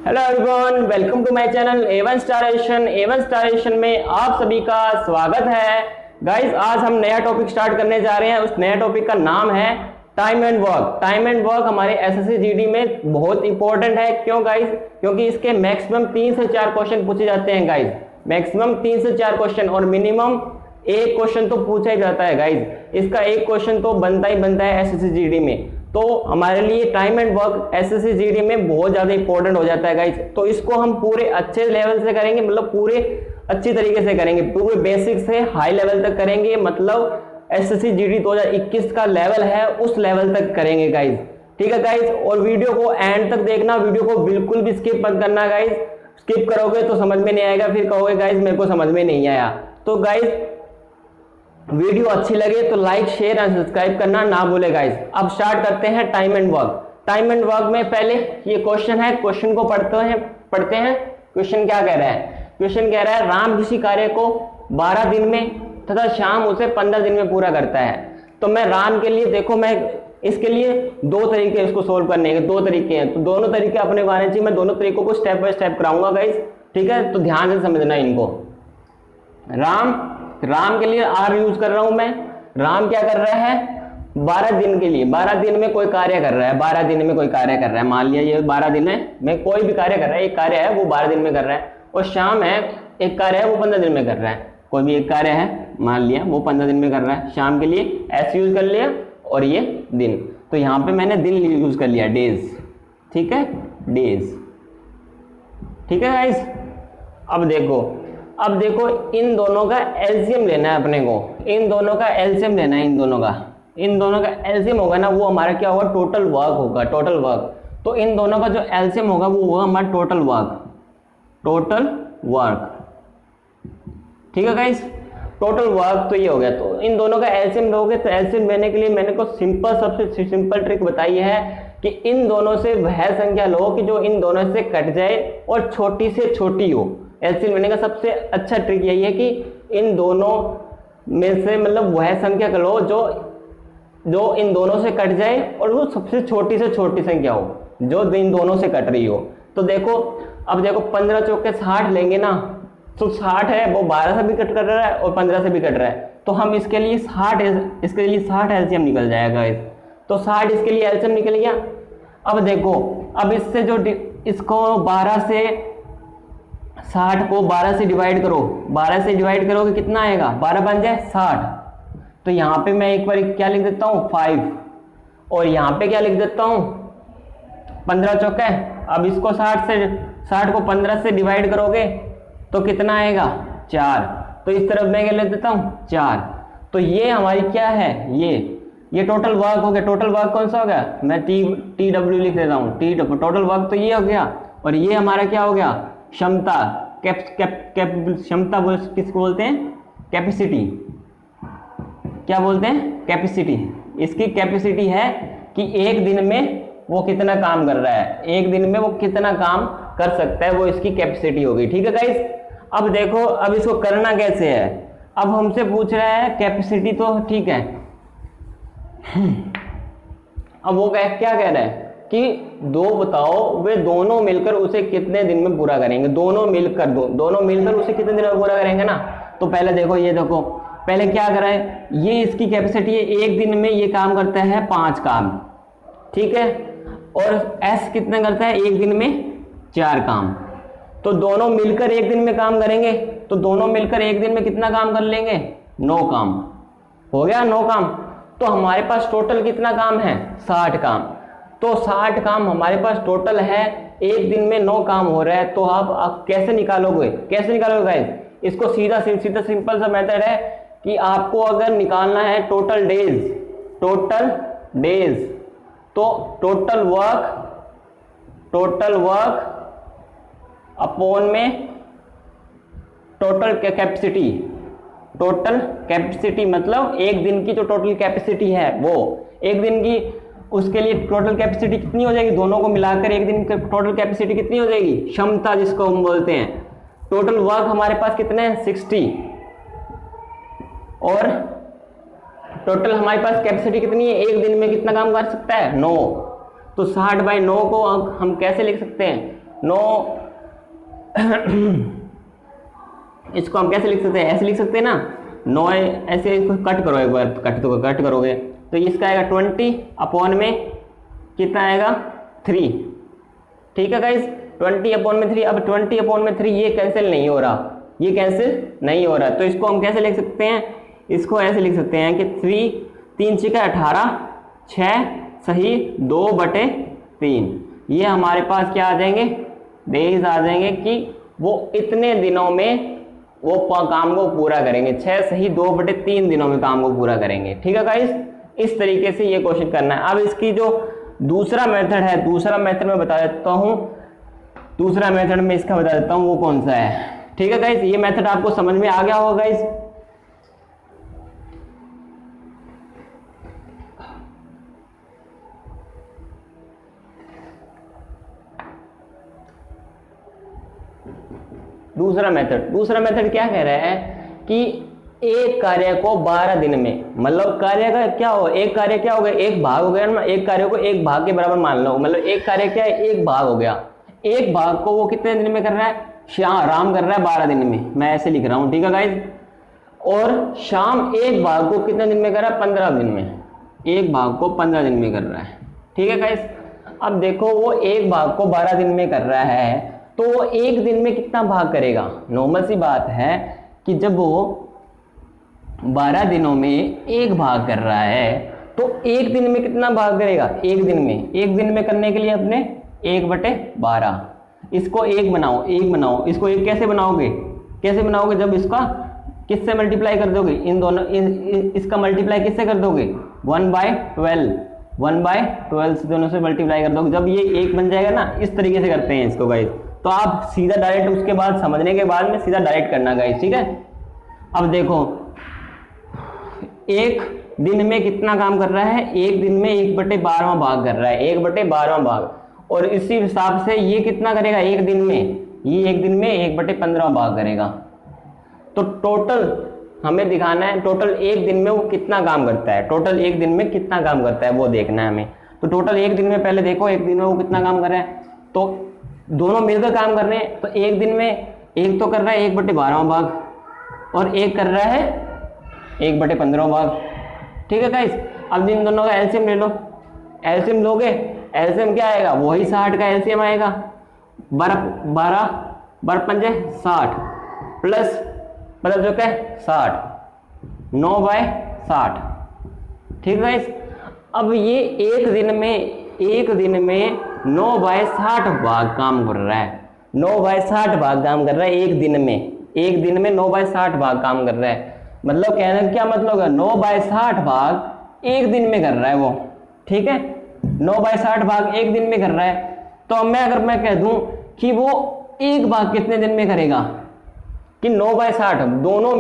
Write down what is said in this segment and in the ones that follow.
Hello everyone, welcome to my channel A1 स्टारेशन। A1 स्टारेशन में आप सभी का स्वागत है। गाइस, आज हम नया टॉपिक स्टार्ट करने जा रहे हैं। उस नया टॉपिक का नाम है time and work. Time and work हमारे एसएससी जीडी में बहुत इंपॉर्टेंट है। क्यों गाइस? क्योंकि इसके मैक्सिमम 3 से 4 क्वेश्चन पूछे जाते हैं गाइस। मैक्सिमम 3 से 4 क्वेश्चन और मिनिमम एक क्वेश्चन तो पूछा ही जाता है गाइस। इसका एक क्वेश्चन तो बनता ही बनता है एसएससी जीडी में। तो हमारे लिए time and work SSC GD में बहुत ज्यादा इंपॉर्टेंट हो जाता है गाइस। तो इसको हम पूरे अच्छे लेवल से करेंगे, मतलब पूरे अच्छी तरीके से करेंगे, पूरे बेसिक से हाई लेवल तक करेंगे। मतलब एसएससी जीडी 2021 का लेवल है उस लेवल तक करेंगे गाइस। ठीक है गाइस, और वीडियो को एंड तक देखना, वीडियो को बिल्कुल भी स्किप मत करना गाइस। स्किप करोगे तो समझ में नहीं आएगा, फिर कहोगे गाइस मेरे को समझ में नहीं आया। तो गाइस, वीडियो अच्छी लगे तो लाइक, शेयर एंड सब्सक्राइब करना ना भूले गाइस। अब स्टार्ट करते हैं time and work. Time and work में पहले ये क्वेश्चन है, क्वेश्चन को पढ़ते हैं। क्वेश्चन क्या कह रहा है? क्वेश्चन कह रहा है राम किसी कार्य को 12 दिन में तथा श्याम उसे 15 दिन में पूरा करता है। तो मैं राम के लिए, देखो मैं इसके लिए दो तरीके इसको सोल्व करने के, दो तरीके हैं। तो दोनों तरीके अपने को आने चाहिए। मैं दोनों तरीकों को स्टेप बाय स्टेप कराऊंगा गाइस। ठीक है, तो ध्यान से समझना इनको। राम के लिए आर यूज कर रहा हूं मैं। राम क्या कर रहा है? 12 दिन के लिए, 12 दिन में कोई कार्य कर रहा है। 12 दिन में कोई कार्य कर रहा है, मान लिया ये 12 दिन में कोई भी कार्य कर रहा है। एक कार्य है वो 12 दिन में कर रहा है, और श्याम है एक कार्य है वो 15 दिन में कर रहा है। कोई भी एक कार्य है मान लिया वो 15 दिन में कर रहा है। शाम के लिए एस यूज कर लिया और ये दिन। तो यहाँ पे मैंने दिन यूज कर लिया, डेज। ठीक है, डेज। ठीक है गाइस, अब देखो इन दोनों का एलसीएम लेना है अपने को। इन दोनों का एलसीएम लेना है। इन दोनों का एलसीएम होगा ना, वो हमारा क्या होगा? टोटल वर्क होगा, टोटल वर्क। तो इन दोनों का जो एलसीएम होगा वो होगा हमारा टोटल वर्क। ठीक है गाइस, टोटल वर्क तो ये हो गया। तो इन दोनों का एलसीएम लोगे, तो एलसीएम लेने के लिए मैंने को सबसे सिंपल ट्रिक बताई है कि इन दोनों से वह संख्या लो कि जो इन दोनों से कट जाए और छोटी से छोटी हो। एलसीएम लेने का सबसे अच्छा ट्रिक यही है कि इन दोनों में से मतलब वह संख्या लो जो इन दोनों से कट जाए और वो सबसे छोटी से छोटी संख्या हो जो इन दोनों से कट रही हो। तो देखो, अब देखो 15 चौके 60 लेंगे ना, तो 60 है वो 12 से भी कट कर रहा है और 15 से भी कट रहा है। तो हम इसके लिए 60 एलसीएम निकल जाएगा। तो 60 इसके लिए एलसीएम निकल गया। अब देखो, अब इससे जो इसको 12 से 60 को 12 से डिवाइड करो। 12 से डिवाइड करोगे कितना आएगा? 12 बन जाए 60। तो यहाँ पे मैं एक बार क्या लिख देता हूँ? 5। और यहाँ पे क्या लिख देता हूँ? 15 चौके। अब इसको 60 को 15 से डिवाइड करोगे तो कितना आएगा? 4। तो इस तरफ मैं क्या लिख देता हूँ? 4। तो ये हमारी क्या है? ये टोटल वर्क हो गया। टोटल वर्क कौन सा हो गया? मैं टी डब्ल्यू लिख देता हूँ। टोटल वर्क तो ये हो गया। और ये हमारा क्या हो गया? क्षमता। क्षमता किसको बोलते हैं? कैपेसिटी। क्या बोलते हैं? कैपेसिटी। इसकी कैपेसिटी है कि एक दिन में वो कितना काम कर रहा है, एक दिन में वो कितना काम कर सकता है, वो इसकी कैपेसिटी होगी। ठीक है गाइस, अब देखो, अब इसको करना कैसे है? अब हमसे पूछ रहा है कैपेसिटी, तो ठीक है। अब वो क्या कह रहा है कि दो बताओ, वे दोनों मिलकर उसे कितने दिन में पूरा करेंगे? दोनों मिलकर उसे कितने दिन में पूरा करेंगे ना। तो पहले देखो, ये देखो, पहले क्या कर रहा है? ये इसकी कैपेसिटी है, एक दिन में ये काम करता है 5 काम। ठीक है, और एस कितना करता है? एक दिन में 4 काम। तो दोनों मिलकर एक दिन में काम करेंगे, तो दोनों मिलकर एक दिन में कितना काम कर लेंगे? 9 काम। हो गया 9 काम। तो हमारे पास टोटल कितना काम है? 60 काम। तो 60 काम हमारे पास टोटल है, एक दिन में 9 काम हो रहा है। तो आप कैसे निकालोगे गाइस? इसको सीधा सिंपल सा मेथड है कि आपको अगर निकालना है टोटल डेज, तो टोटल वर्क अपॉन में टोटल कैपेसिटी, मतलब एक दिन की जो टोटल कैपेसिटी है वो एक दिन की, उसके लिए टोटल कैपेसिटी कितनी हो जाएगी? दोनों को मिलाकर एक दिन की टोटल कैपेसिटी कितनी हो जाएगी? क्षमता जिसको हम बोलते हैं। टोटल वर्क हमारे पास कितने हैं? 60। और टोटल हमारे पास कैपेसिटी कितनी है? एक दिन में कितना काम कर सकता है? 9। तो 60/9 को हम कैसे लिख सकते हैं? 9 इसको हम कैसे लिख सकते हैं, ऐसे लिख सकते हैं ना, 9 ऐसे इसको कट करो, एक बार कट करोगे तो इसका आएगा 20 अपॉन में कितना आएगा 3। ठीक है गाइस, 20 अपॉन में 3। अब 20 अपॉन में 3 ये कैंसिल नहीं हो रहा, ये कैंसिल नहीं हो रहा, तो इसको हम कैसे लिख सकते हैं, इसको ऐसे लिख सकते हैं कि 3 6 18, 6 सही 2/3। ये हमारे पास क्या आ जाएंगे, डेज आ जाएंगे कि वो इतने दिनों में वो काम को पूरा करेंगे, 6 सही 2/3 दिनों में काम को पूरा करेंगे। ठीक है गाइस, इस तरीके से ये क्वेश्चन करना है। अब इसकी जो दूसरा मेथड है, दूसरा मेथड में बता देता हूँ, दूसरा मेथड में इसका बता देता हूँ वो कौन सा है। ठीक है गाइस, ये मेथड आपको समझ में आ गया होगा गाइस। दूसरा मेथड क्या कह रहा है कि एक कार्य को 12 दिन में, मतलब कार्य का क्या हो, एक कार्य क्या हो गया, एक भाग हो गया ना, एक कार्य को एक भाग के बराबर मान लो, मतलब एक कार्य क्या है, एक भाग हो गया, एक भाग को वो कितने दिन में कर रहा है, राम कर रहा है 12 दिन में, मैं ऐसे लिख रहा हूं। ठीक है गाइज, और शाम एक भाग को कितने दिन में कर रहा है, 15 दिन में, एक भाग को 15 दिन में कर रहा है। ठीक है गाइज, अब देखो वो एक भाग को 12 दिन में कर रहा है तो वो एक दिन में कितना भाग करेगा। नॉर्मल सी बात है कि जब वो 12 दिनों में एक भाग कर रहा है तो एक दिन में कितना भाग करेगा, एक दिन में करने के लिए अपने 1/12, इसको एक बनाओ, इसको एक कैसे बनाओगे, जब इसका किससे मल्टीप्लाई कर दोगे, इन दोनों इसका मल्टीप्लाई किससे कर दोगे, 1/12 से दोनों से मल्टीप्लाई कर दोगे, जब ये एक बन जाएगा ना, इस तरीके से करते हैं इसको गाइस। तो आप सीधा डायरेक्ट उसके बाद समझने के बाद में सीधा डायरेक्ट करना गाइस। ठीक है, अब देखो एक दिन में कितना काम कर रहा है, एक दिन में 1/12 भाग कर रहा है, 1/12 भाग, और इसी हिसाब से ये कितना करेगा एक दिन में, ये एक दिन में 1/15 भाग करेगा। तो टोटल हमें दिखाना है, टोटल एक दिन में वो कितना काम करता है, टोटल एक दिन में कितना काम करता है वो देखना है हमें। तो टोटल एक दिन में पहले देखो, एक दिन में वो कितना काम कर रहा है, तो दोनों मिलकर काम कर रहे हैं, तो एक दिन में एक तो कर रहा है 1/12 भाग और एक कर रहा है 1/15 भाग। ठीक है गाइस, अब इन दोनों का एलसीएम ले लो, एलसीएम लोगे, एलसीएम क्या आएगा, वही 60 का एलसीएम आएगा, 12 पंजे 60 प्लस मतलब जो क्या 60, 9/60। ठीक है, अब ये एक दिन में 9/60 भाग काम कर रहा है, 9/60 भाग काम कर रहा है एक दिन में 9/60 भाग काम कर रहा है। मतलब कहने का क्या मतलब है, 9/60 भाग एक दिन में कर रहा है वो। ठीक है, 9/60 भाग एक दिन में कर रहा है, तो अगर मैं कह दूं कि वो एक भाग कितने दिन में करेगा, कि 9/60 दोनों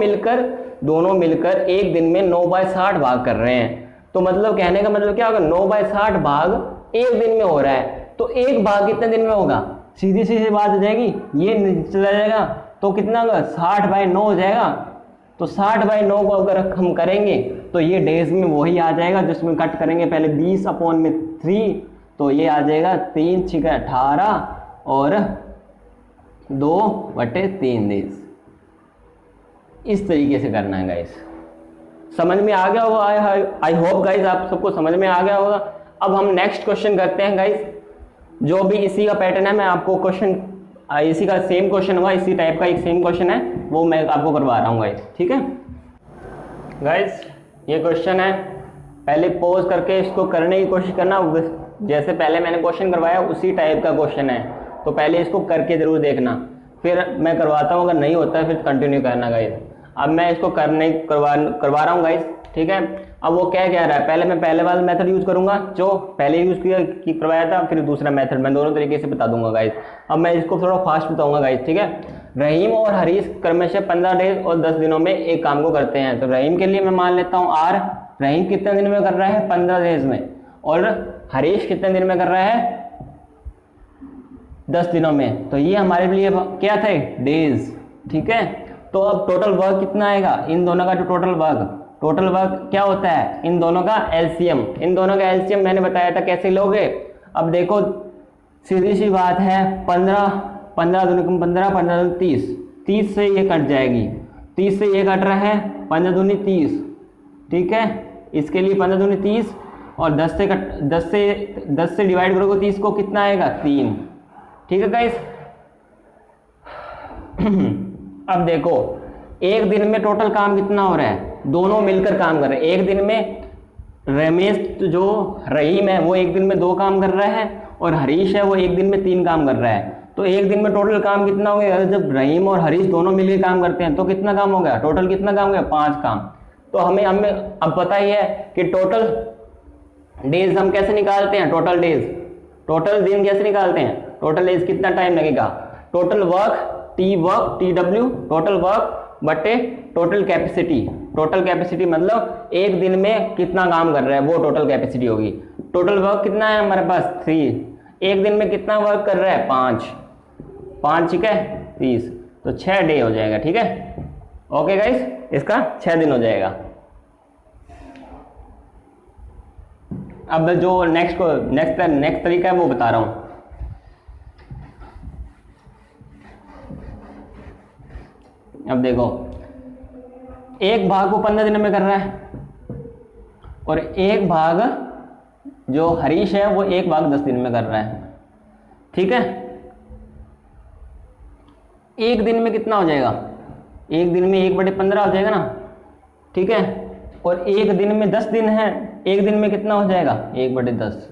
मिलकर एक दिन में 9/60 भाग कर रहे हैं, तो मतलब कहने का मतलब क्या होगा, 9/60 भाग एक दिन में हो रहा है, तो एक भाग कितने दिन में होगा, सीधी बात हो जाएगी, ये चला जाएगा तो कितना होगा 60/9 हो जाएगा। तो 60/9 को अगर हम करेंगे तो ये डेज में वही आ जाएगा, जिसमें कट करेंगे पहले 20/3, तो ये आ जाएगा 3 6 18 और 2/3 डेज। इस तरीके से करना है गाइस, समझ में आ गया होगा, आई होप गाइस आप सबको समझ में आ गया होगा। अब हम नेक्स्ट क्वेश्चन करते हैं गाइस, जो भी इसी का पैटर्न है, मैं आपको क्वेश्चन इसी का सेम क्वेश्चन होगा, इसी टाइप का एक सेम क्वेश्चन है, वो मैं आपको करवा रहा हूँ गाइस। ठीक है गाइस, ये क्वेश्चन है, पहले पॉज करके इसको करने की कोशिश करना, जैसे पहले मैंने क्वेश्चन करवाया उसी टाइप का क्वेश्चन है, तो पहले इसको करके जरूर देखना, फिर मैं करवाता हूँ, अगर नहीं होता है फिर कंटिन्यू करना गाइस। अब मैं इसको करवा रहा हूँ गाइस। ठीक है, अब वो क्या कह रहा है, पहले मैं पहले वाला मेथड यूज करूंगा जो पहले यूज करवाया था, फिर दूसरा मेथड, मैं दोनों तरीके से बता दूंगा गाइस। अब मैं इसको थोड़ा फास्ट बताऊंगा गाइस। ठीक है, रहीम और हरीश क्रमशः 15 डेज और 10 दिनों में एक काम को करते हैं। तो रहीम के लिए मैं मान लेता हूँ R, रहीम कितने दिन में कर रहा है, 15 डेज में, और हरीश कितने दिन में कर रहा है, 10 दिनों में। तो ये हमारे लिए क्या थे, डेज। ठीक है, तो अब टोटल वर्क कितना आएगा, इन दोनों का जो टोटल वर्क क्या होता है, इन दोनों का एलसीएम मैंने बताया था कैसे लोगे। अब देखो सीधी सी बात है, 15, 15 दूनी 15, 15 दूनी 30, 30 से ये कट जाएगी, 30 से ये कट रहा है, 15 दूनी 30, ठीक है। इसके लिए 15 दूनी 30 और 10 से डिवाइड करोगे 30 को, कितना आएगा 3, ठीक है गाइस। अब देखो एक दिन में टोटल काम कितना हो रहा है, दोनों मिलकर काम कर रहे हैं। एक दिन में रमेश जो रहीम है वो एक दिन में 2 काम कर रहा है और हरीश है वो एक दिन में 3 काम कर रहा है। तो एक दिन में टोटल काम कितना हो गया, जब रहीम और हरीश दोनों मिलकर काम करते हैं तो कितना काम हो गया, टोटल कितना काम हो गया, 5 काम। तो हमें अब पता ही है कि टोटल डेज हम कैसे निकालते हैं, टोटल डेज, टोटल दिन कैसे निकालते हैं, टोटल डेज कितना टाइम लगेगा, total work TW, total work बटे टोटल कैपेसिटी। टोटल कैपेसिटी मतलब एक दिन में कितना काम कर रहा है वो टोटल कैपेसिटी होगी। टोटल वर्क कितना है हमारे पास 3, एक दिन में कितना वर्क कर रहा है 5, ठीक है 30, तो 6 डे हो जाएगा, ठीक है। ओके गाइस, इसका 6 दिन हो जाएगा। अब जो नेक्स्ट तरीका है वो बता रहा हूं। अब देखो एक भाग को 15 दिन में कर रहा है और एक भाग जो हरीश है वो एक भाग 10 दिन में कर रहा है, ठीक है। एक दिन में कितना हो जाएगा, एक दिन में 1/15 हो जाएगा ना, ठीक है। और एक दिन में 10 दिन है, एक दिन में कितना हो जाएगा 1/10।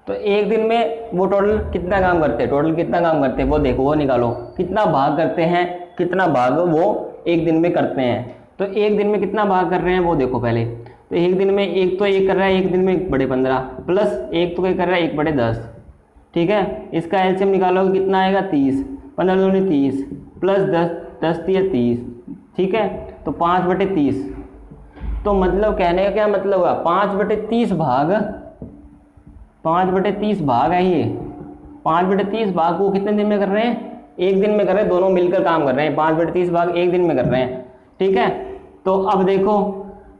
तो एक दिन में वो टोटल कितना काम करते हैं, टोटल कितना काम करते हैं वो देखो, वो निकालो कितना भाग करते हैं, कितना भाग वो एक दिन में करते हैं। तो एक दिन में कितना भाग कर रहे हैं वो देखो पहले। तो एक दिन में एक तो एक कर रहा है, एक दिन में 1/15 प्लस एक तो क्या कर रहा है 1/10, ठीक है। इसका एलसीएम निकालोगे कितना आएगा 30, 15 दूनी 30 प्लस 10 30, ठीक है। तो 5/30, तो मतलब कहने का क्या मतलब हुआ, 5/30 भाग, 5/30 भाग है ये, 5/30 भाग को कितने दिन में कर रहे हैं, एक दिन में कर रहे हैं, दोनों मिलकर काम कर रहे हैं, 5/30 भाग एक दिन में कर रहे हैं, ठीक है। तो अब देखो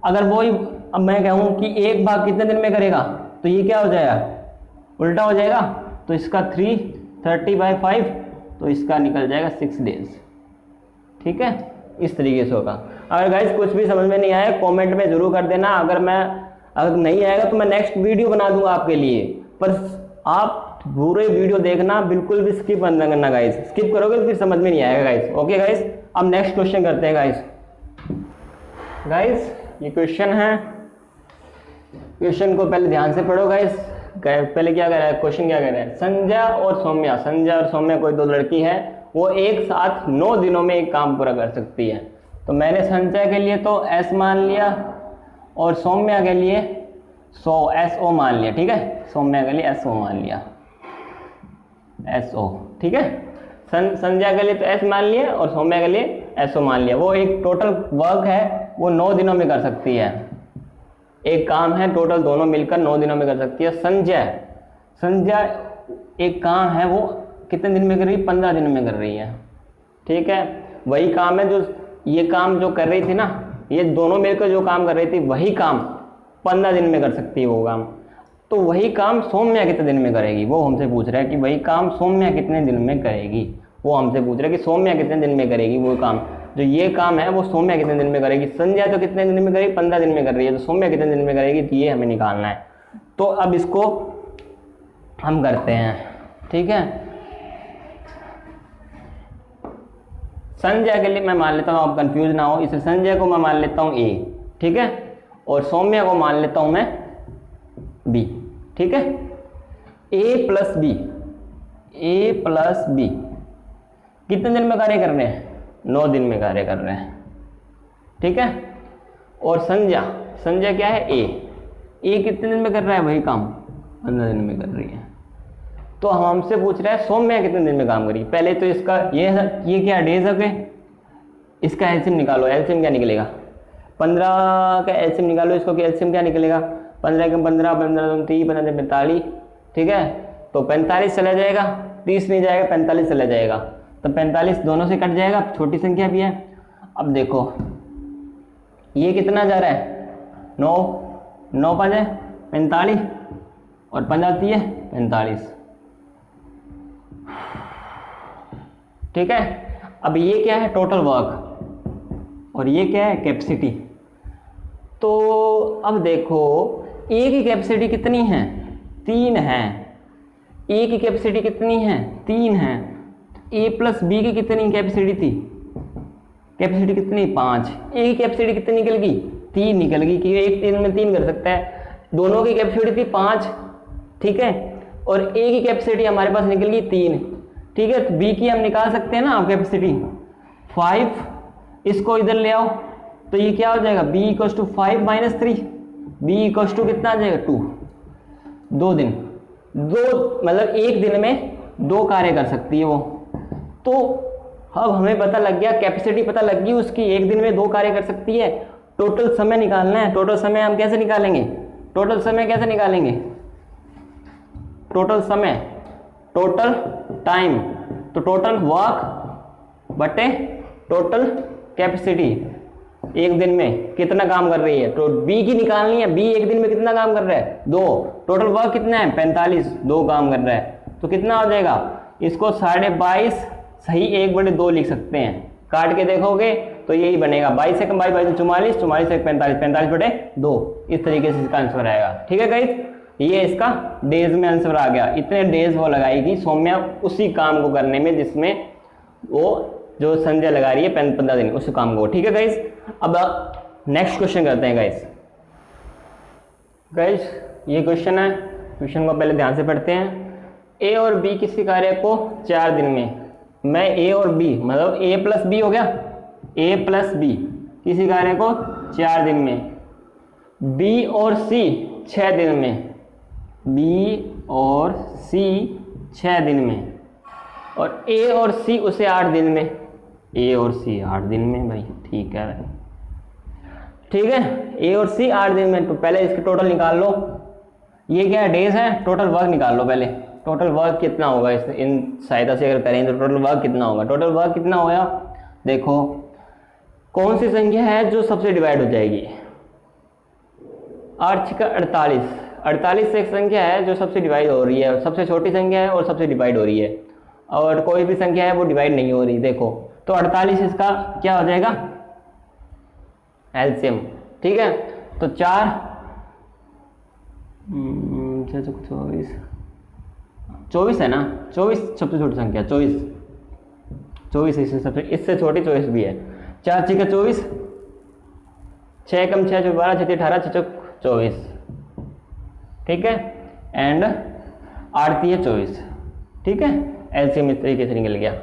अगर वही, अब मैं कहूँ कि एक भाग कितने दिन में करेगा, तो ये क्या हो जाएगा, उल्टा हो जाएगा। तो इसका 330/5, तो इसका निकल जाएगा 6 डेज, ठीक है। इस तरीके से होगा। अगर गाइस कुछ भी समझ में नहीं आया कमेंट में जरूर कर देना, अगर नहीं आएगा तो मैं नेक्स्ट वीडियो बना दूंगा आपके लिए, पर आप पूरे वीडियो देखना, बिल्कुल भी स्किप मत करना गाइस, स्किप करोगे तो फिर समझ में नहीं आएगा गाइस। ओके गाइस, अब नेक्स्ट क्वेश्चन करते हैं गाइस। ये क्वेश्चन है, क्वेश्चन को पहले ध्यान से पढ़ो गाइस। पहले क्या कह रहा है, क्वेश्चन क्या कह रहा है, संजय और सौम्या कोई 2 लड़की है, वो एक साथ 9 दिनों में एक काम पूरा कर सकती है। तो मैंने संजय के लिए तो S मान लिया और सौम्या के लिए SO मान लिया, ठीक है। सौम्या के लिए SO मान लिया, SO, ठीक है। संजय के लिए तो S मान लिया और सौम्या के लिए SO मान लिया। वो एक टोटल वर्क है वो 9 दिनों में कर सकती है, एक काम है टोटल दोनों मिलकर 9 दिनों में कर सकती है। संजय एक काम है वो कितने दिन में कर रही है, 15 दिन में कर रही है, ठीक है। वही काम है जो ये काम जो कर रही थी ना, ये दोनों मिलकर जो काम कर रही थी वही काम 15 दिन में कर सकती है वो काम। तो वही काम सौम्या कितने दिन में करेगी, वो हमसे पूछ रहा है कि वही काम सौम्या कितने दिन में करेगी, वो हमसे पूछ रहा है कि सौम्या कितने दिन में करेगी वो काम, जो ये काम है वो सौम्या कितने दिन में करेगी। संजय तो कितने दिन में करेगी, 15 दिन में कर रही है, तो सौम्या कितने दिन में करेगी, तो ये हमें निकालना है। तो अब इसको हम करते हैं, ठीक है। संजय के लिए मैं मान लेता हूँ, आप कंफ्यूज ना हो, इसे संजय को मैं मान लेता हूँ A, ठीक है, और सौम्या को मान लेता हूँ मैं B, ठीक है। A प्लस B कितने दिन में कार्य कर रहे हैं, 9 दिन में कार्य कर रहे हैं, ठीक है। और संजय क्या है A कितने दिन में कर रहा है वही काम, 15 दिन में कर रही है। तो हमसे पूछ रहा है सौम्या कितने दिन में काम करी। पहले तो इसका ये क्या डेज है, इसका एलसीएम निकालो, एलसीएम क्या निकलेगा, 15 का एलसीएम निकालो, इसको एलसीएम क्या निकलेगा, 15 का 15, 15 30, 15 45, ठीक है। तो 45 चला जाएगा, 30 नहीं जाएगा, 45 चला जाएगा, तो 45 दोनों से कट जाएगा, छोटी संख्या भी है। अब देखो ये कितना जा रहा है, 9 5 है 45 और 15 है 45, ठीक है। अब ये क्या है, टोटल वर्क, और ये क्या है, कैपेसिटी। तो अब देखो ए की कैपेसिटी कितनी है, 3 है। ए की कैपेसिटी कितनी है, 3 है। ए प्लस बी की कितनी कैपेसिटी थी, कैपेसिटी कितनी, 5। ए की कैपेसिटी कितनी निकल गई, 3 निकल गई, क्योंकि एक 3 में 3 कर सकता है। दोनों की कैपेसिटी थी 5, ठीक है, और ए की कैपेसिटी हमारे पास निकल गई 3, ठीक है। तो बी की हम निकाल सकते हैं ना कैपेसिटी 5, इसको इधर ले आओ तो ये क्या हो जाएगा, b equal to 5 minus 3, b equal to कितना आ जाएगा, 2। 2 दिन, दो मतलब एक दिन में 2 कार्य कर सकती है वो। तो अब हमें पता लग गया, कैपेसिटी पता लग गई उसकी, एक दिन में 2 कार्य कर सकती है। टोटल समय निकालना है। टोटल समय हम कैसे निकालेंगे, टोटल समय कैसे निकालेंगे, टोटल समय, टोटल टाइम, तो टोटल वर्क बटे टोटल कैपेसिटी, एक दिन में कितना काम कर रही है। तो बी की निकालनी है, बी एक दिन में कितना काम कर रहा है, 2। टोटल वर्क कितना है, 45, 2 काम कर रहा है। तो कितना हो जाएगा, इसको 22.5 सही 1/2 लिख सकते हैं। काट के देखोगे तो यही बनेगा, 22 से कम 22 44, 44 से 45, 45/2। इस तरीके से इसका आंसर आएगा, ठीक है गाइस। ये इसका डेज में आंसर आ गया। इतने डेज वो लगाएगी सौम्या उसी काम को करने में जिसमें वो जो संजय लगा रही है 15 दिन उस काम को, ठीक है गाइस। अब नेक्स्ट क्वेश्चन करते हैं गाइस। गाइस ये क्वेश्चन है, क्वेश्चन को पहले ध्यान से पढ़ते हैं। ए और बी किसी कार्य को 4 दिन में, मैं ए और बी मतलब ए प्लस बी हो गया, ए प्लस बी किसी कार्य को 4 दिन में, बी और सी 6 दिन में, बी और सी 6 दिन में, और ए और सी उसे 8 दिन में, ए और सी 8 दिन में भाई, ठीक है भाई, ठीक है। ए और सी 8 दिन में, तो पहले इसके टोटल निकाल लो। ये क्या है, डेज है, टोटल वर्क निकाल लो पहले। टोटल वर्क कितना होगा, इस इन सहायता से अगर करें तो टोटल वर्क कितना होगा, टोटल वर्क कितना होगा। देखो कौन सी संख्या है जो सबसे डिवाइड हो जाएगी, 8 का 48, 48 से एक संख्या है जो सबसे डिवाइड हो रही है, सबसे छोटी संख्या है और सबसे डिवाइड हो रही है, और कोई भी संख्या है वो डिवाइड नहीं हो रही। देखो तो 48 इसका क्या हो जाएगा, एलसीएम, ठीक है। तो 4 24 है ना, 24 सबसे छोटी संख्या, 24 इससे छोटी 24 भी है। 4 6 का 24, 6 कम 6 जो 12, 6 18, 6 24, ठीक है, एंड 8 है 24, ठीक है। एलसीएम इस तरीके से निकल गया,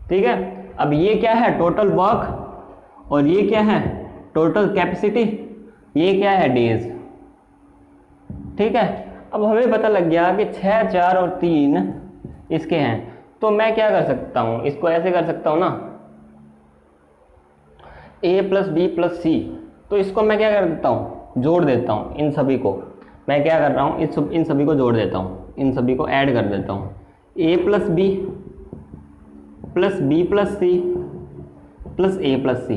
ठीक है। अब ये क्या है, टोटल वर्क, और ये क्या है, टोटल कैपेसिटी, ये क्या है, डेज, ठीक है। अब हमें पता लग गया कि 6, 4 और 3 इसके हैं, तो मैं क्या कर सकता हूँ, इसको ऐसे कर सकता हूँ ना, a प्लस बी प्लस सी, तो इसको मैं क्या कर देता हूँ, जोड़ देता हूँ। इन सभी को मैं क्या कर रहा हूँ, इन सभी को जोड़ देता हूँ, इन सभी को ऐड कर देता हूँ। a plus B plus B plus C plus A plus C,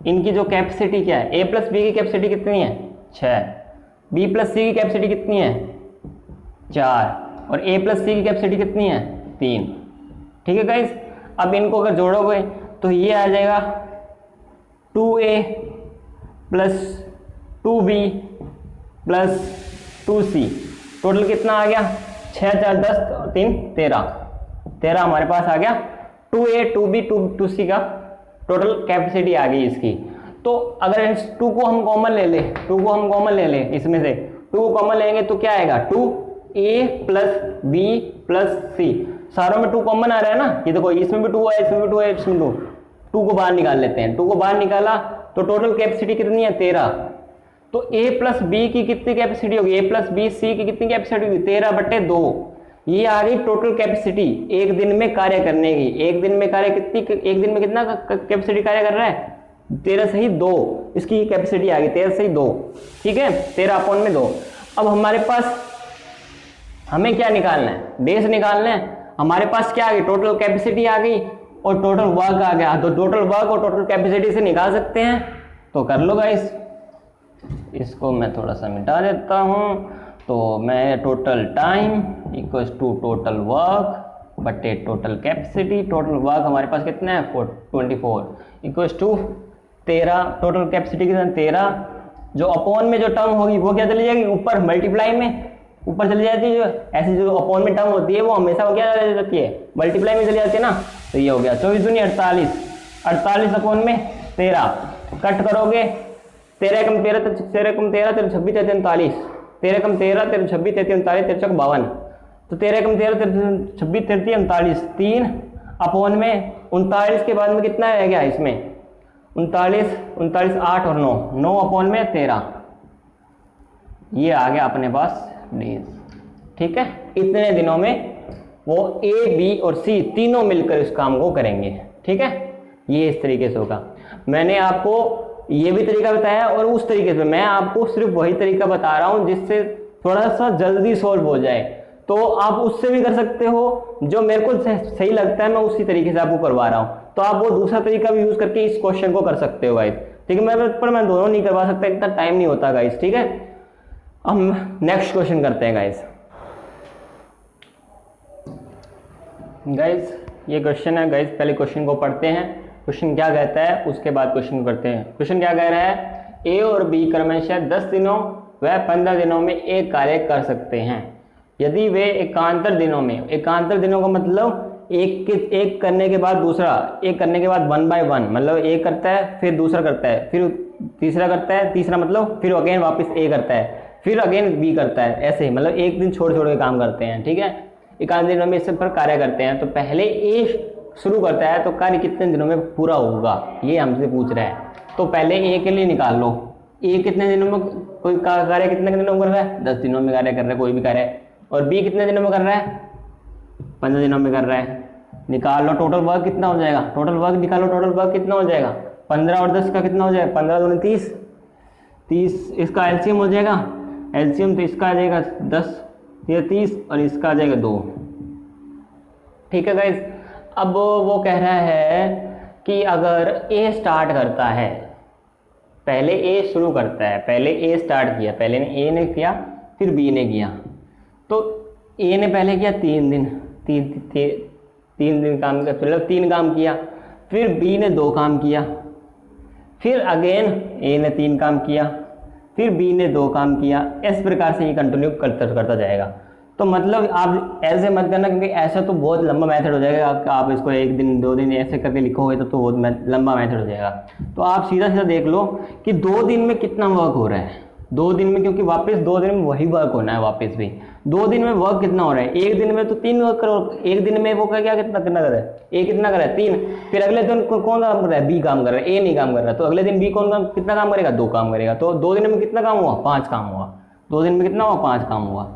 इनकी जो कैपेसिटी क्या है, a प्लस बी की कैपेसिटी कितनी है, 6, b प्लस सी की कैपेसिटी कितनी है, 4, और a प्लस सी की कैपेसिटी कितनी है, 3, ठीक है गाइस। अब इनको अगर जोड़ोगे तो ये आ जाएगा 2a plus 2b plus 2c, total कितना आ गया, 6 4 10 और 3 13 हमारे पास आ गया। 2a 2b 2c का टोटल कैपेसिटी आ गई इसकी। तो अगर इस 2 को हम कॉमन ले ले, 2 को हम कॉमन ले ले, इसमें से 2 को कॉमन लेंगे तो क्या आएगा, 2a plus b plus c, सारों में 2 कॉमन आ रहा है ना, ये देखो इसमें भी 2 है, इसमें भी 2 है, इसमें 2 को बाहर निकाल लेते हैं। 2 को बाहर निकाला तो टोटल कैपेसिटी कितनी है, 13। तो a प्लस बी की कितनी कैपेसिटी होगी, a प्लस बी सी की कितनी कैपेसिटी होगी, 13/2। ये आ गई टोटल कैपेसिटी एक दिन में कार्य करने की। एक दिन में कार्य कितनी, एक दिन में कितना कैपेसिटी कार्य कर रहा है, 13 सही 2, इसकी कैपेसिटी आ गई 13 सही 2, ठीक है, 13/2। अब हमारे पास हमें क्या निकालना है, डेज निकालना है। हमारे पास क्या आ गई, टोटल कैपेसिटी आ गई और टोटल वर्क आ गया। तो टोटल वर्क और टोटल कैपेसिटी से निकाल सकते हैं, तो कर लो गाइस। इसको मैं थोड़ा सा मिटा देता हूं, तो मैं total time equals to total work बटे टोटल कैपेसिटी। टोटल वर्क हमारे पास कितना है 24 इक्वल्स टू 13। टोटल कैपेसिटी कितना 13, जो अपॉन में जो टर्म होगी वो क्या चली जाएगी ऊपर, मल्टीप्लाई में ऊपर चली जाती है। जो ऐसी जो अपॉन में टर्म होती है वो हमेशा वो क्या चली जाती है, मल्टीप्लाई में चली जाती है ना। तो ये हो गया 24 दूनी 48, 48 अपॉन में 13, कट करोगे 13 कम 13 13 कम 13 13 26 33 39, 13 कम 13 13 26 33 39 13 चौक 52, तो 13 कम 13 13 26 33 39, 3 अपॉन में 39 के बाद में कितना रह गया इसमें 39 39 8 और 9, 9 अपॉन में 13, ये आ गया अपने पास डेज। ठीक है, इतने दिनों में वो ए बी और सी तीनों मिलकर इस काम को करेंगे। ठीक है, ये इस तरीके से होगा। मैंने आपको ये भी तरीका बताया और उस तरीके से मैं आपको सिर्फ वही तरीका बता रहा हूं जिससे थोड़ा सा जल्दी सॉल्व हो जाए। तो आप उससे भी कर सकते हो, जो मेरे को सही लगता है मैं उसी तरीके से आपको करवा रहा हूं। तो आप वो दूसरा तरीका भी यूज करके इस क्वेश्चन को कर सकते हो गाइस। ठीक है, मैं दोनों नहीं करवा सकता, इतना टाइम नहीं होता गाइस। ठीक है, हम नेक्स्ट क्वेश्चन करते हैं गाइस। गाइस ये क्वेश्चन है गाइस, पहले क्वेश्चन को पढ़ते हैं। क्वेश्चन क्या कहता है उसके बाद क्वेश्चन करते हैं। क्वेश्चन क्या कह रहा है, ए और बी क्रमशः 10 दिनों व 15 दिनों में एक कार्य कर सकते हैं यदि वे एकांतर दिनों में, एकांतर दिनों का मतलब एक करने के बाद दूसरा, एक करने के बाद 1 by 1, मतलब एक करता है फिर दूसरा करता है फिर तीसरा करता है, तीसरा मतलब फिर अगेन वापस ए करता है फिर अगेन बी करता है, ऐसे ही मतलब एक दिन छोड़ छोड़ के काम करते हैं। ठीक है, एकांतर दिनों में इस पर कार्य करते हैं। तो पहले ए शुरू करता है तो कार्य कितने दिनों में पूरा होगा ये हमसे पूछ रहा है। तो पहले ए के लिए निकाल लो, ए कितने दिनों में कोई कार्य कितने दिनों में कर रहा है, 10 दिनों में कार्य कर रहा है कोई भी कार्य। और बी कितने दिनों में कर रहा है, 15 दिनों में कर रहा है। निकाल लो टोटल वर्क कितना हो जाएगा, टोटल वर्क निकालो, टोटल वर्क कितना हो जाएगा 15 और 10 का कितना हो जाएगा, 15 दूनी 30, 30 इसका एलसीएम हो जाएगा, एलसीएम तो इसका आ जाएगा 10 ये 30 और इसका आ जाएगा 2। ठीक है गाइस, अब वो कह रहा है कि अगर ए स्टार्ट करता है, पहले ए शुरू करता है, पहले ए स्टार्ट किया, पहले ए ने किया फिर बी ने किया। तो ए ने पहले किया 3 दिन, 3 दिन काम किया, मतलब 3 काम किया, फिर बी ने 2 काम किया, फिर अगेन ए ने 3 काम किया, फिर बी ने 2 काम किया। इस प्रकार से ये कंटिन्यू करता जाएगा। तो मतलब आप ऐसे मत करना, क्योंकि ऐसा तो बहुत लंबा मेथड हो जाएगा। आप इसको 1 दिन 2 दिन ऐसे करके लिखोगे तो बहुत लंबा मेथड हो जाएगा। तो आप सीधा सीधा देख लो कि 2 दिन में कितना वर्क हो रहा है, 2 दिन में, क्योंकि वापस 2 दिन में वही वर्क होना है वापस भी। 2 दिन में वर्क कितना हो रहा है, 1 दिन में तो 3 वर्क करो, 1 दिन में वो क्या कितना कर रहा है, ए कितना कर रहा है 3, फिर अगले दिन कौन काम कर रहा है, बी काम कर रहा है, ए नहीं काम कर रहा है। तो अगले दिन बी कितना काम करेगा, 2 काम करेगा। तो 2 दिन में कितना काम हुआ, 5 काम हुआ। 2 दिन में कितना हुआ, 5 काम हुआ।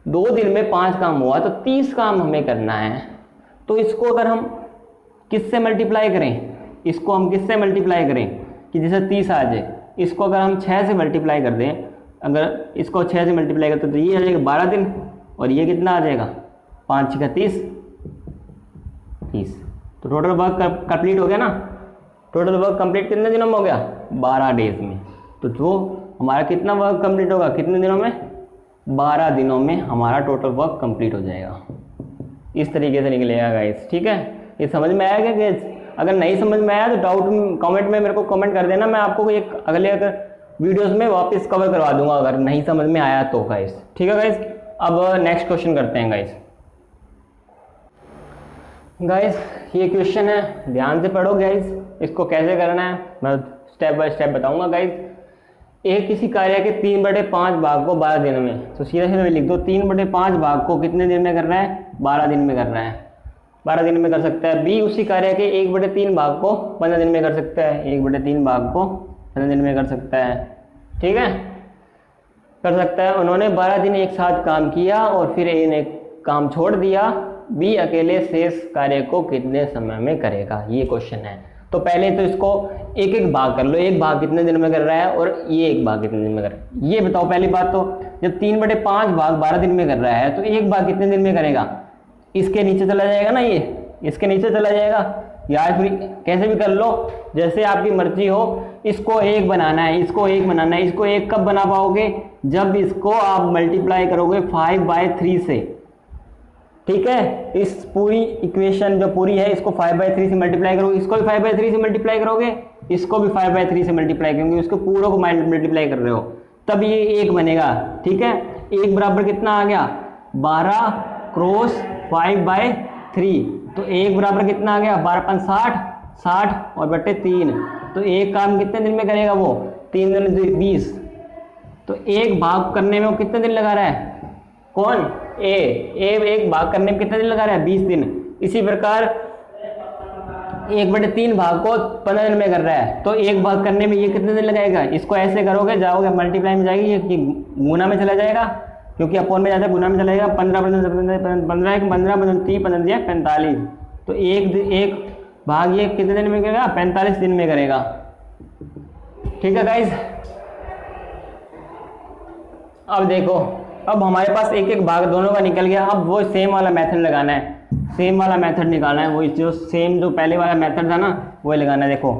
2 दिन में 5 काम हुआ तो 30 काम हमें करना है। तो इसको अगर हम किससे मल्टीप्लाई करें, इसको हम किससे मल्टीप्लाई करें कि जैसे 30 आ जाए। इसको अगर हम 6 से मल्टीप्लाई कर दें, अगर इसको 6 से मल्टीप्लाई करते तो ये आ जाएगा 12 दिन, और ये कितना आ जाएगा 5 6 30। तो टोटल वर्क कंप्लीट हो गया ना। टोटल वर्क कंप्लीट कितने दिनों में हो गया, 12 डेज में। तो जो हमारा कितना वर्क कंप्लीट होगा, कितने दिनों में, 12 दिनों में हमारा टोटल वर्क कंप्लीट हो जाएगा। इस तरीके से निकलेगा गाइस। ठीक है, ये समझ में आया क्या गाइस? अगर नहीं समझ में आया तो डाउट कमेंट में मेरे को कमेंट कर देना, मैं आपको एक अगले वीडियोस में वापस कवर करवा दूंगा अगर नहीं समझ में आया तो गाइस। ठीक है गाइस, अब नेक्स्ट क्वेश्चन करते हैं गाइस। गाइस ये क्वेश्चन है, ध्यान से पढ़ो गाइस। इसको कैसे करना है मैं स्टेप बाय स्टेप बताऊंगा गाइस। एक किसी कार्य के 3/5 भाग को 12 दिनों में, तो सीधा सीधा लिख दो 3/5 भाग को कितने दिन में कर रहा है, 12 दिन में कर रहा है, 12 दिन में कर सकता है। बी उसी कार्य के 1/3 भाग को 15 दिन में कर सकता है, 1/3 भाग को 15 दिन में कर सकता है। ठीक है, कर सकता है। उन्होंने 12 दिन एक साथ काम किया और फिर ए ने काम छोड़ दिया। बी अकेले शेष कार्य को कितने समय में करेगा, ये क्वेश्चन है। तो पहले तो इसको एक एक भाग कर लो, एक भाग कितने दिन में कर रहा है और ये एक भाग कितने दिन में कर रहा है, ये बताओ। पहली बात तो जब 3/5 भाग 12 दिन में कर रहा है तो एक भाग कितने दिन में करेगा, इसके नीचे चला जाएगा ना, ये इसके नीचे चला जाएगा, या फिर कैसे भी कर लो, जैसे आपकी मर्जी हो। इसको 1 बनाना है, इसको 1 बनाना है। इसको 1 कब बना पाओगे, जब इसको आप मल्टीप्लाई करोगे 5/3 से। ठीक है। इस पूरी इक्वेशन जो पूरी है इसको 5/3 से मल्टीप्लाई करोगे, इसको भी 5/3 से मल्टीप्लाई करोगे, इसको भी 5/3 से मल्टीप्लाई करोगे, उसको पूरों को मल्टीप्लाई कर रहे हो, तब ये 1 बनेगा। ठीक है, 1 बराबर कितना आ गया 12 क्रॉस 5/3, तो 1 बराबर कितना आ गया 12 5 60, 60 और बटे 3। तो एक काम कितने दिन में करेगा वो 3 दिन 20। तो एक भाग करने में वो कितने दिन लगा रहा है कौन ए एक भाग करने में कितने दिन लगा रहा है 20 दिन। इसी प्रकार 1/3 भाग को 15 दिन में कर रहा है, तो एक भाग करने में ये कितने दिन लगाएगा। इसको ऐसे करोगे जाओगे मल्टीप्लाई में जाएगी, ये गुना में चला जाएगा क्योंकि अपोन में जाता है, गुना में चला जाएगा। 15 45, तो एक भाग ये कितने दिन में करेगा 45 दिन में करेगा। ठीक है गाइज, अब देखो, अब हमारे पास एक एक भाग दोनों का निकल गया। अब वो सेम वाला मेथड लगाना है, सेम वाला मेथड निकालना है, वही जो सेम जो पहले वाला मेथड था ना वही लगाना है। देखो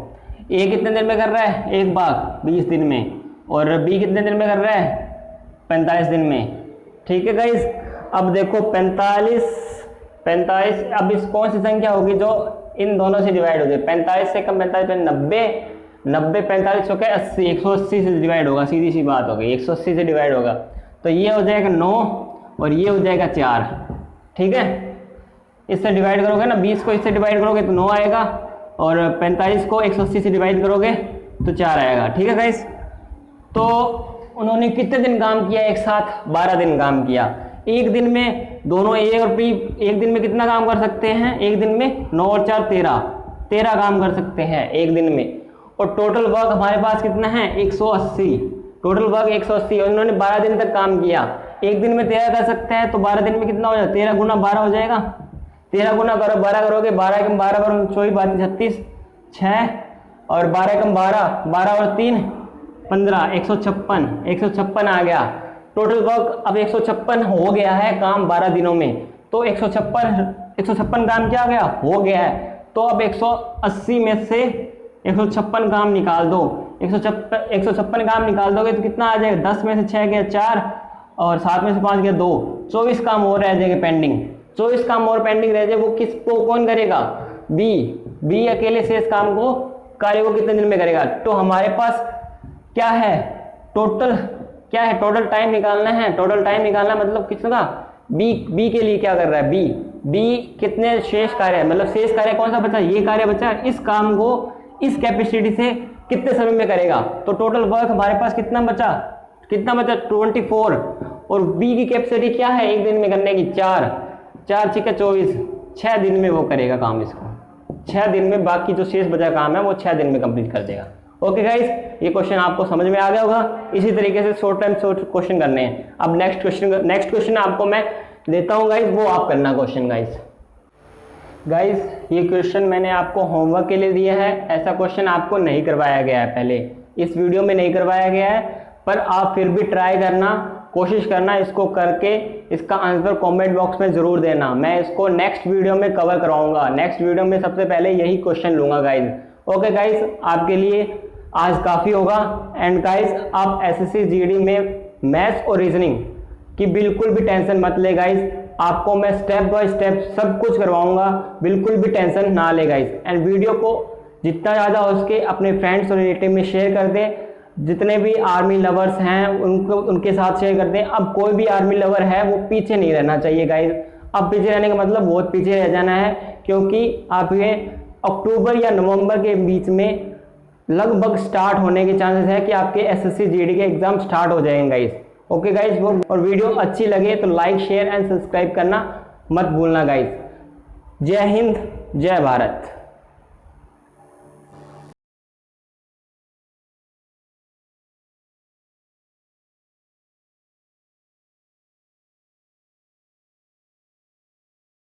ए कितने दिन में कर रहा है एक भाग 20 दिन में, और बी कितने दिन में कर रहा है 45 दिन में। ठीक है गाइज, अब देखो 45, अब इस कौन सी संख्या होगी जो इन दोनों से डिवाइड हो जाए। 45 से कम 45 90 45 हो गया 80, 180 से डिवाइड होगा, सीधी सी बात होगी 180 से डिवाइड होगा। तो ये हो जाएगा 9 और ये हो जाएगा 4। ठीक है, इससे डिवाइड करोगे ना, 20 को इससे डिवाइड करोगे तो 9 आएगा, और 45 को 180 से डिवाइड करोगे तो 4 आएगा। ठीक है गाइस, तो उन्होंने कितने दिन काम किया एक साथ 12 दिन काम किया। एक दिन में दोनों ए और बी एक दिन में कितना काम कर सकते हैं, एक दिन में 9 और 4 13 काम कर सकते हैं एक दिन में। और टोटल वर्क हमारे पास कितना है 180, टोटल वर्क 180, और इन्होंने 12 दिन तक काम किया। एक दिन में 13 कर सकते हैं तो 12 दिन में कितना हो जाएगा 13 गुना 12 हो जाएगा। 13 गुना करो 12 करोगे, 12 कम 12 करो 24 36 6 और 12 कम 12 और 3 15 156 आ गया टोटल वर्क। अब 156 हो गया है काम 12 दिनों में, तो 156 काम क्या हो गया हो गया है। तो अब 180 में से 156 काम निकाल दो, 156 काम निकाल दोगे तो कितना आ जाएगा 10 में से 6 गया 4 और 7 में से 5 गया 2, 24 काम और रह जाएंगे पेंडिंग। 24 काम और पेंडिंग रह जाए, वो किसको कौन करेगा बी अकेले शेष काम को कार्य को कितने दिन में करेगा। तो हमारे पास क्या है टोटल टाइम निकालना है। टोटल टाइम निकालना मतलब किसका बी के लिए क्या कर रहा है बी कितने शेष कार्य है, मतलब शेष कार्य कौन सा बचा ये कार्य बचा, इस काम को इस कैपेसिटी से कितने समय में करेगा। तो टोटल वर्क हमारे पास कितना बचा 24, और बी की कैपेसिटी क्या है एक दिन में करने की 4 6 24, 6 दिन में वो करेगा काम इसको, 6 दिन में बाकी जो शेष बचा काम है वो 6 दिन में कंप्लीट कर देगा। ओके गाइस, ये क्वेश्चन आपको समझ में आ गया होगा। इसी तरीके से शॉर्ट क्वेश्चन करने हैं। अब नेक्स्ट क्वेश्चन आपको मैं देता हूँ गाइस, वो आप करना क्वेश्चन गाइस। ये क्वेश्चन मैंने आपको होमवर्क के लिए दिया है, ऐसा क्वेश्चन आपको नहीं करवाया गया है, पहले इस वीडियो में नहीं करवाया गया है, पर आप फिर भी ट्राई करना, कोशिश करना इसको करके इसका आंसर कमेंट बॉक्स में ज़रूर देना। मैं इसको नेक्स्ट वीडियो में कवर कराऊंगा, नेक्स्ट वीडियो में सबसे पहले यही क्वेश्चन लूँगा गाइज। ओके गाइज, आपके लिए आज काफ़ी होगा। एंड गाइज, आप एसएससी जीडी में मैथ्स और रीजनिंग की बिल्कुल भी टेंशन मत ले गाइज, आपको मैं स्टेप बाय स्टेप सब कुछ करवाऊंगा, बिल्कुल भी टेंशन ना ले गाइज। एंड वीडियो को जितना ज़्यादा हो सके अपने फ्रेंड्स और रिलेटिव में शेयर कर दें, जितने भी आर्मी लवर्स हैं उनके साथ शेयर कर दें। अब कोई भी आर्मी लवर है वो पीछे नहीं रहना चाहिए गाइज। अब पीछे रहने का मतलब बहुत पीछे रह जाना है, क्योंकि आप ये अक्टूबर या नवंबर के बीच में लगभग स्टार्ट होने के चांसेस है कि आपके एसएससी जीडी के एग्जाम स्टार्ट हो जाएंगे गाइज। ओके गाइज, और वीडियो अच्छी लगे तो लाइक शेयर एंड सब्सक्राइब करना मत भूलना गाइज। जय हिंद, जय भारत।